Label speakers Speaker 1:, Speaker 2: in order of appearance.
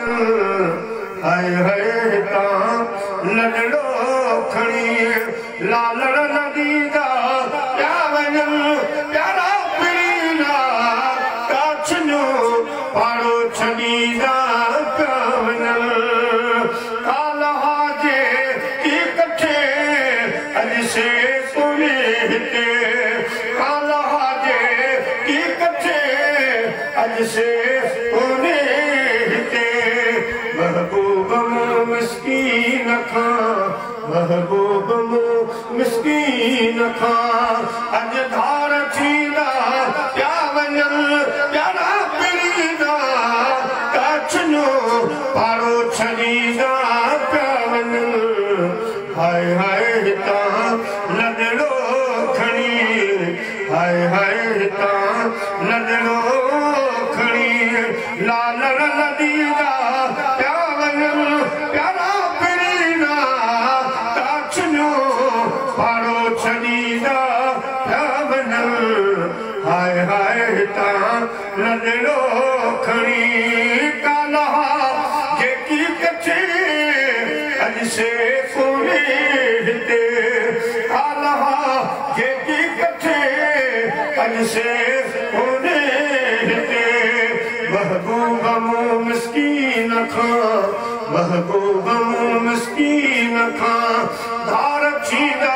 Speaker 1: हाय हाय ता लड़ो खड़ी लालड़ नदी दा क्या वजन प्यारा पीना काछनो पारो छड़ी दा कवनल काला जे की कठे अज से पुने ते काला जे की कठे अज से पुने ते महबूब मिस्कीन खा महबूब मिस्कीन खा अज धार थींदा क्या वञल प्यारा पींदा काछनो पारो छॾींदा पिया वञल हाय हाय हितां लॾड़ो खणी हाय हाय हितां लॾड़ो खणी लालड़ नदी दा पिया वञल प्यारा पींदा काछनो पारो छॾींदा पिया वञल हाय हाय हितां लॾड़ो खणी काला जेकी कठे अॼु से कोन्हे हिते काला जेकी कठे अॼु से कोन्हे हिते महबूब मिस्कीन खां महबूब मिस्कीन खां धार थींदा